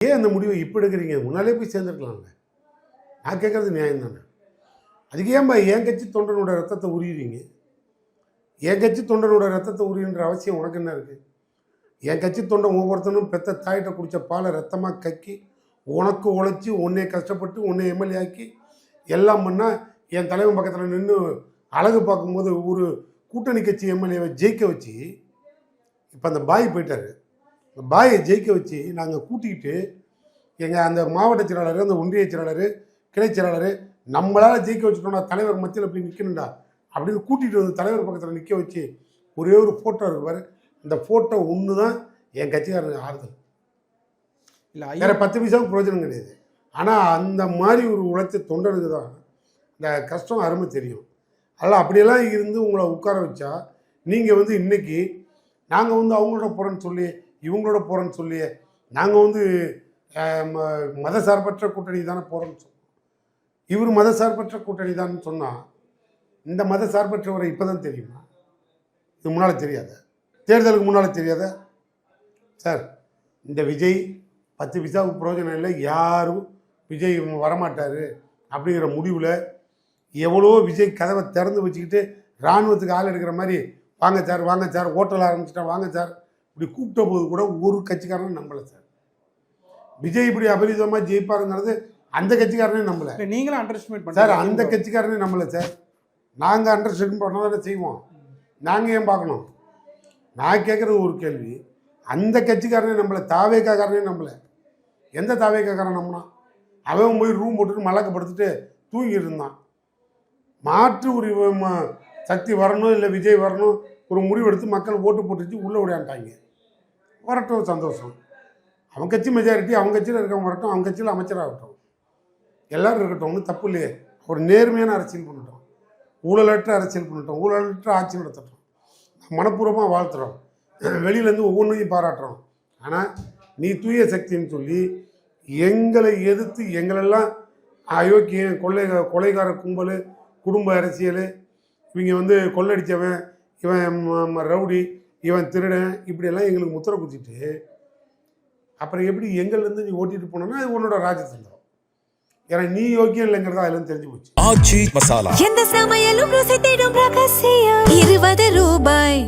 ஏன் அந்த முடிவை இப்போ எடுக்கிறீங்க? முன்னாலே போய் சேர்ந்துருக்கலாம்ல. நான் கேட்குறது நியாயம் தானே. அதுக்கு ஏன்பா என் கட்சி தொண்டனோட ரத்தத்தை உரியுறீங்க? என் கட்சி தொண்டனோட ரத்தத்தை உரியுன்ற அவசியம் உனக்கு என்ன இருக்குது? என் கட்சி தொண்டன் ஒவ்வொருத்தனும் பெத்த தாயிட்ட குடித்த பாலை ரத்தமாக கக்கி உனக்கு உழைச்சி உன்னை கஷ்டப்பட்டு உன்னை எம்எல்ஏ ஆக்கி எல்லாம் பண்ணால் என் தலைவன் பக்கத்தில் நின்று அழகு பார்க்கும்போது ஒரு கூட்டணி கட்சி எம்எல்ஏவை ஜெயிக்க வச்சு இப்போ அந்த பாய் போயிட்டார். அந்த பாயை ஜெயிக்க வச்சு நாங்கள் கூட்டிக்கிட்டு எங்கள் அந்த மாவட்ட செயலாளர், அந்த ஒன்றிய செயலாளர், கிளை செயலாளர் நம்மளால் ஜெயிக்க வச்சுட்டோம்னா தலைவர் மத்தியில் போய் நிற்கணும்டா அப்படின்னு கூட்டிகிட்டு வந்து தலைவர் பக்கத்தில் நிற்க வச்சு ஒரே ஒரு ஃபோட்டோ இருக்குவார். இந்த ஃபோட்டோ ஒன்று தான் என் கட்சிக்காரனுக்கு ஆறுதல். இல்லை வேறு 10 பைசாவுக்கு பிரயோஜனம் கிடையாது. ஆனால் அந்த மாதிரி ஒரு உழைச்ச தொண்டனுக்கு தான் இந்த கஷ்டம் அருமை தெரியும். அதனால் அப்படியெல்லாம் இருந்து உங்களை உட்கார வச்சா நீங்கள் வந்து இன்றைக்கி நாங்கள் வந்து அவங்களோட போகிறேன்னு சொல்லி இவங்களோட போகிறேன்னு சொல்லி நாங்கள் வந்து மதசார்பற்ற கூட்டணி தானே போகிறோன்னு சொன்னோம். இவர் மதசார்பற்ற கூட்டணி தான் சொன்னால் இந்த மதசார்பற்றவரை இப்போ தான் தெரியுமா? இது முன்னால் தெரியாத? தேர்தலுக்கு முன்னால் தெரியாத? சார், இந்த விஜய் 10 பைசாவுக்கு பிரயோஜனம் இல்லை, யாரும் விஜய் வரமாட்டார் அப்படிங்கிற முடிவில் எவ்வளோ விஜய் கதவை திறந்து வச்சுக்கிட்டு இராணுவத்துக்கு ஆள் எடுக்கிற மாதிரி வாங்க சார் ஹோட்டல் ஆரம்பிச்சிட்டேன் வாங்க சார் இப்படி கூப்பிட்ட போது கூட ஒரு கட்சிக்காரனும் நம்பலை சார். விஜய் இப்படி அபரிதமாக ஜெயிப்பாருங்கிறது அந்த கட்சிக்காரனே நம்பலை. நீங்களும் அண்டர்ஸ்டிமேட் பண்ண சார், அந்த கட்சிக்காரனே நம்பலை சார். நாங்கள் அண்டர்ஸ்டிமேட் பண்ண தானே செய்வோம். நாங்கள் ஏன் பார்க்கணும்? நான் கேட்குறது ஒரு கேள்வி. அந்த கட்சிக்காரனே நம்பலை, தாவேக்காரனே நம்பலை. எந்த தாவேக்காரன் நம்பினான்? அவன் போய் ரூம் போட்டுட்டு மலக்கப்படுத்திட்டு தூங்கிட்டு இருந்தான். மாற்று ஒரு சக்தி வரணும், இல்லை விஜய் வரணும் ஒரு முடிவெடுத்து மக்கள் ஓட்டு போட்டுச்சு உள்ளே விளையாண்டாங்க. வரட்டும், சந்தோஷம். அவன் கட்சி மெஜாரிட்டி, அவன் கட்சியில் இருக்கவங்க வரட்டும், அவன் கட்சியில் அமைச்சராகட்டும், எல்லோரும் இருக்கட்டும், ஒன்றும் தப்பு இல்லையே. ஒரு நேர்மையான அரசியல் பண்ணிட்டோம், ஊழலற்ற அரசியல் பண்ணிட்டோம், ஊழலற்ற ஆட்சி நடத்தட்டும். மனப்பூர்வமாக வாழ்த்துறோம், வெளியிலேருந்து ஒவ்வொன்றையும் பாராட்டுறோம். ஆனால் நீ தூய சக்தின்னு சொல்லி எங்களை எதிர்த்து எங்களெல்லாம் அயோக்கியம், கொலைகார கும்பல், குடும்ப அரசியல், இவங்க வந்து கொள்ளடித்தவன், இவன் ரவுடி, இவன் திருடன், இப்படியெல்லாம் எங்களுக்கு முத்திரை குத்திட்டு அப்புறம் எப்படி எங்கள்லேருந்து நீ ஓட்டிட்டு போனோன்னா அது உன்னோட ராஜதந்திரம். ஏன்னா நீ யோக்கியம் இல்லைங்கிறதா அதெல்லாம் தெரிஞ்சு போச்சு. ஆச்சி மசாலா, எந்த சமையலும் ருசி தேடும் ரகசியம் 20 ரூபாய்.